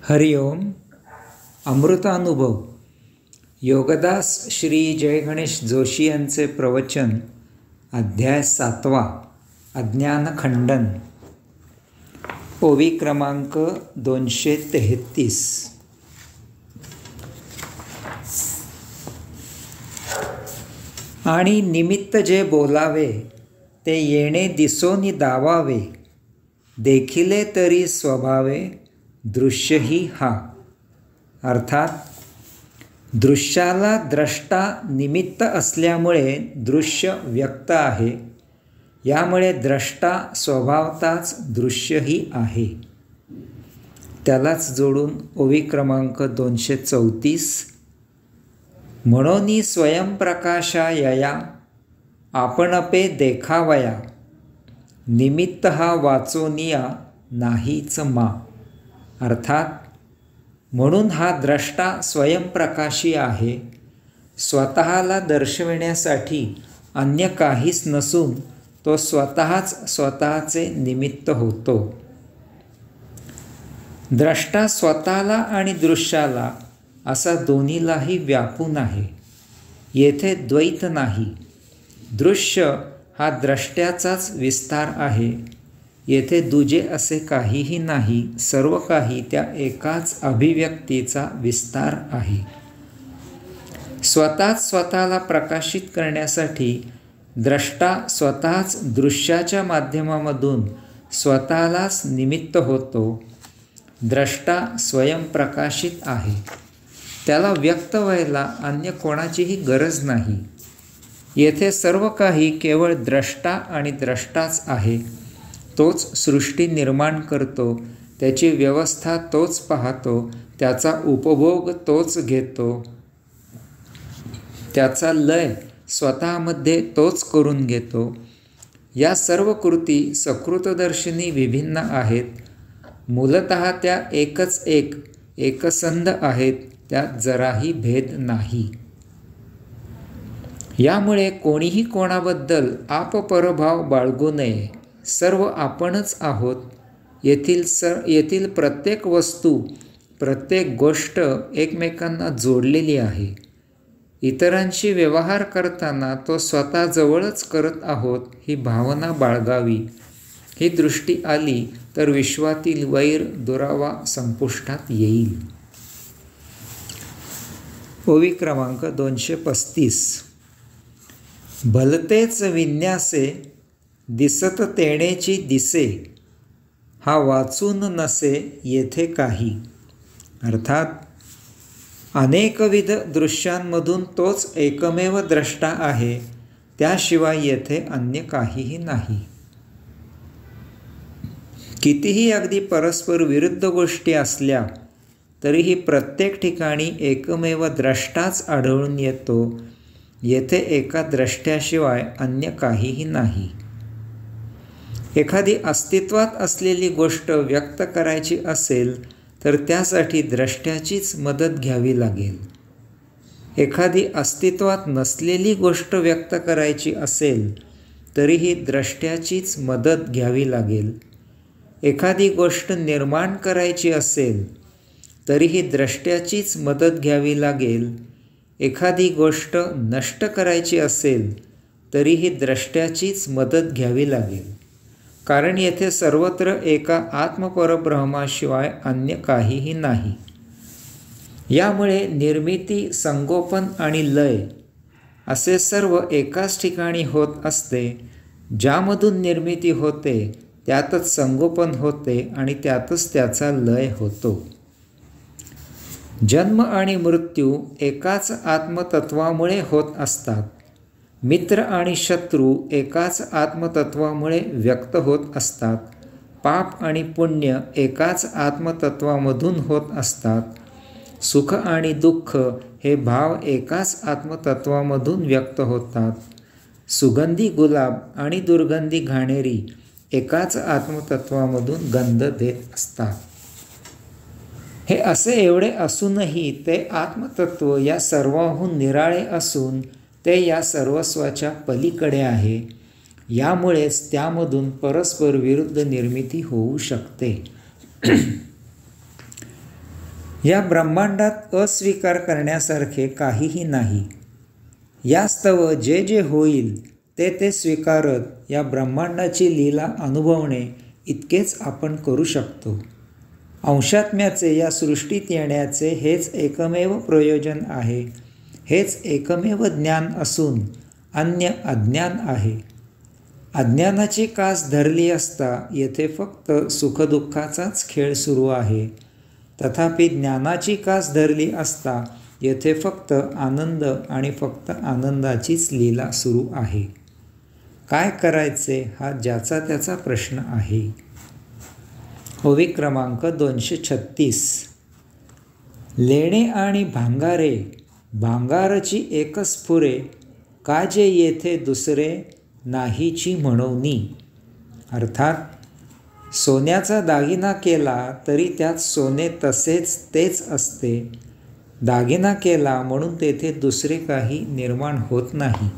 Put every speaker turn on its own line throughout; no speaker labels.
हरिओम. अमृतानुभव. योगदास श्री जय गणेश जोशी यांचे प्रवचन. अध्याय 7. अज्ञानखंडन. ओवी क्रमांक 233. आणि निमित्त जे बोलावे ते येणे दिसोनी दावावे, देखिले तरी स्वभावे दृश्यही हा. अर्थात दृश्याला द्रष्टा निमित्त असल्यामुळे दृश्य व्यक्त आहे. यामुळे द्रष्टा स्वभावताच दृश्यही आहे. त्यालाच जोडून ओवी क्रमांक 234. म्हणोनी स्वयंप्रकाशायया आपणपे देखावया, निमित्त हा वाचोनिया नाहीच मा. अर्थात म्हणून हा द्रष्टा स्वयंप्रकाशी आहे. स्वतःला दर्शविण्यासाठी अन्य काहीच नसून तो स्वतःच स्वतःचे निमित्त होतो. द्रष्टा स्वतःला आणि दृश्याला असा दोन्हीलाही व्यापून आहे. येथे द्वैत नाही. दृश्य हा द्रष्ट्याचाच विस्तार आहे. येथे दुजे असे काहीही नाही. सर्व काही त्या एकाच अभिव्यक्तीचा विस्तार आहे. स्वतःच स्वतःला प्रकाशित करण्यासाठी द्रष्टा स्वतःच दृश्याच्या माध्यमामधून स्वतःलाच निमित्त होतो. द्रष्टा स्वयंप्रकाशित आहे. त्याला व्यक्त व्हायला अन्य कोणाचीही गरज नाही. येथे सर्व काही केवळ द्रष्टा आणि द्रष्टाच आहे. तोच सृष्टी निर्माण करतो. त्याची व्यवस्था तोच पाहतो. त्याचा उपभोग तोच घेतो. त्याचा लय स्वतःमध्ये तोच करून घेतो. या सर्व कृती सकृतदर्शिनी विभिन्न आहेत. मूलतः त्या एकच एकसंध आहेत. त्यात जराही भेद नाही. यामुळे कोणीही कोणाबद्दल आपपरभाव बाळगू नये. सर्व आपणच आहोत. येथील प्रत्येक वस्तू, प्रत्येक गोष्ट एकमेकांना जोडलेली आहे. इतरांशी व्यवहार करताना तो स्वतःजवळच करत आहोत ही भावना बाळगावी. ही दृष्टी आली तर विश्वातील वैर दुरावा संपुष्टात येईल. ओवी क्रमांक 235. भलतेच विन्यासे दिसत तेणेची दिसे, हा वाचून नसे येथे काही. अर्थात अनेकविध दृश्यांमधून तोच एकमेव द्रष्टा आहे. त्याशिवाय येथे अन्य काहीही नाही. कितीही अगदी परस्पर विरुद्ध गोष्टी असल्या तरीही प्रत्येक ठिकाणी एकमेव द्रष्टाच आढळून येतो. येथे एका द्रष्ट्याशिवाय अन्य काहीही नाही. एखादी अस्तित्वात असलेली गोष्ट व्यक्त करायची असेल तर त्यासाठी द्रष्ट्याचीच मदत घ्यावी लागेल. एखादी अस्तित्वात नसलेली गोष्ट व्यक्त करायची असेल तरीही द्रष्ट्याचीच मदत घ्यावी लागेल. एखादी गोष्ट निर्माण करायची असेल तरीही द्रष्ट्याचीच मदत घ्यावी लागेल. एखादी गोष्ट नष्ट करायची असेल तरीही द्रष्ट्याचीच मदत घ्यावी लागेल. कारण येथे सर्वत्र एका आत्मपरब्रह्माशिवाय अन्य काहीही नाही. यामुळे निर्मिती, संगोपन आणि लय असे सर्व एकाच ठिकाणी होत असते. ज्यामधून निर्मिती होते त्यातच संगोपन होते आणि त्यातच त्याचा लय होतो. जन्म आणि मृत्यू एकाच आत्मतत्वामुळे होत असतात. मित्र आणि शत्रू एकाच आत्मतत्वामुळे व्यक्त होत असतात. पाप आणि पुण्य एकाच आत्मतत्वामधून होत असतात. सुख आणि दुःख हे भाव एकाच आत्मतत्वामधून व्यक्त होतात. सुगंधी गुलाब आणि दुर्गंधी घाणेरी एकाच आत्मतत्वामधून गंध देत असतात. हे असे एवढे असूनही ते आत्मतत्व या सर्वाहून निराळे असून ते या सर्वस्वाच्या पलीकडे आहे. यामुळेच त्यामधून परस्पर विरुद्ध निर्मिती होऊ शकते. या ब्रह्मांडात अस्वीकार करण्यासारखे काहीही नाही. यास्तव जे जे होईल ते ते स्वीकारत या ब्रह्मांडाची लीला अनुभवणे इतकेच आपण करू शकतो. अंशात्म्याचे या सृष्टीत येण्याचे हेच एकमेव प्रयोजन आहे. हेच एकमेव ज्ञान असून अन्य अज्ञान आहे. अज्ञानाची कास धरली असता येथे फक्त सुखदुःखाचाच खेळ सुरू आहे. तथापि ज्ञानाची कास धरली असता येथे फक्त आनंद आणि फक्त आनंदाचीच लीला सुरू आहे. काय करायचे हा ज्याचा त्याचा प्रश्न आहे. ओवी क्रमांक 236. लेणे आणि भांगारे भांगारची एकच फुरे, का जे येथे दुसरे नाहीची म्हणोनी. अर्थात सोन्याचा दागिना केला तरी त्यात सोने तसेच तेच असते. दागिना केला म्हणून तेथे दुसरे काही निर्माण होत नाही.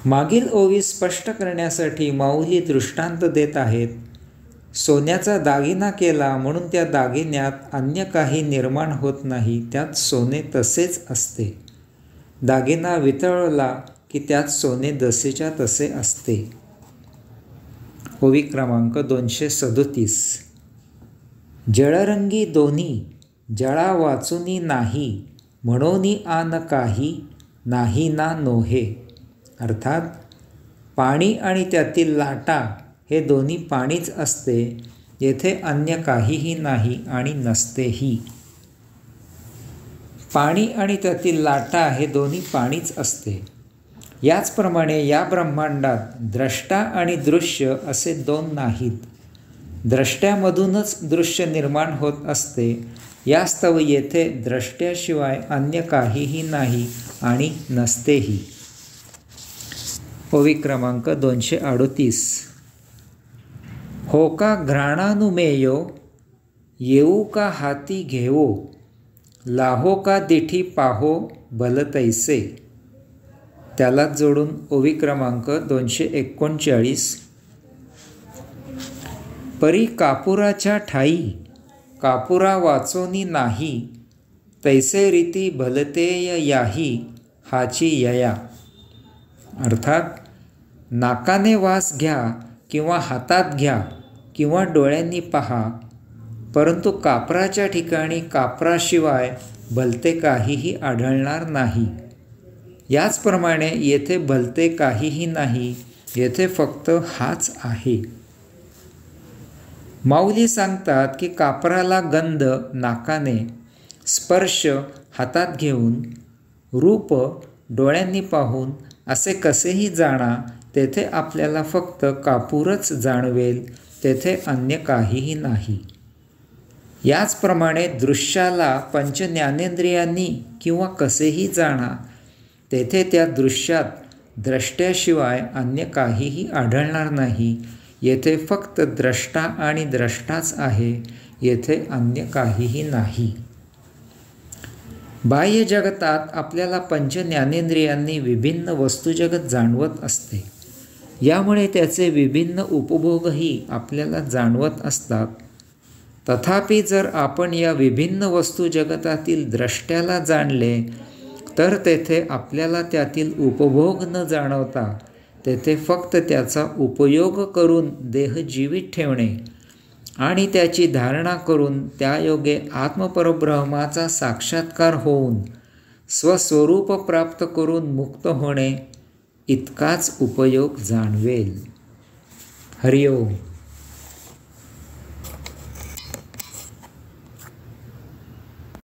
मागील ओवी स्पष्ट करण्यासाठी माऊली दृष्टांत देत आहेत. सोन्याचा दागिना केला म्हणून त्या दागिन्यात अन्य काही निर्माण होत नाही, त्यात सोने तसेच असते. दागिना वितळला की त्यात सोने जसेच्या तसे असते. ओवी क्रमांक 237. जळरंगी दोन्ही जळा वाचुनी नाही, म्हणोनी आन काही नाही ना नोहे. अर्थात पाणी आणि त्यातील लाटा हे दोन्ही पाणीच असते. येथे अन्य काहीही नाही आणि नसतेही. पाणी आणि त्यातील लाटा हे दोन्ही पाणीच असते. याचप्रमाणे या ब्रह्मांडात द्रष्टा आणि दृश्य असे दोन नाहीत. द्रष्ट्यामधूनच दृश्य निर्माण होत असते. यास्तव येथे द्रष्ट्याशिवाय अन्य काहीही नाही आणि नसतेही. ओवी क्रमांक 238. हो का घ्राणानुमेयो येऊ का हाती घेवो, लाहो का दिठी पाहो बलतैसे. त्याला जोडून ओवी क्रमांक 239. परी कापुराच्या ठाई कापुरा वाचोनी नाही, तैसे रीती भलतेय याही हाची यया. अर्थात नाकाने वास घ्या किंवा हातात घ्या किंवा डोळ्यांनी पहा, परंतु कापराच्या ठिकाणी कापराशिवाय भलते काहीही आढळणार नाही. याचप्रमाणे येथे भलते काहीही नाही. येथे फक्त हाच आहे. माऊली सांगतात की कापराला गंध नाकाने, स्पर्श हातात घेऊन, रूप डोळ्यांनी पाहून असे कसेही जाणा, तेथे आपल्याला फक्त कापूरच जाणवेल. तेथे अन्य काहीही नाही. याचप्रमाणे दृश्याला पंचज्ञानेंद्रियांनी किंवा कसेही जाणा, तेथे त्या दृश्यात द्रष्ट्याशिवाय अन्य काहीही आढळणार नाही. येथे फक्त द्रष्टा आणि द्रष्टाच आहे. येथे अन्य काहीही नाही. बाह्य जगतात आपल्याला पंचज्ञानेंद्रियांनी विभिन्न वस्तुजगत जाणवत असते. यामुळे त्याचे विभिन्न उपभोगही आपल्याला जाणवत असतात. तथापि जर आपण या विभिन्न वस्तुजगतातील द्रष्ट्याला जाणले तर तेथे आपल्याला त्यातील उपभोग न जाणवता तेथे फक्त त्याचा उपयोग करून देह जीवित ठेवणे आणि त्याची धारणा करून त्यायोगे आत्मपरब्रह्माचा साक्षात्कार होऊन स्वस्वरूप प्राप्त करून मुक्त होणे इतकाच उपयोग जाणवेल. हरिओम.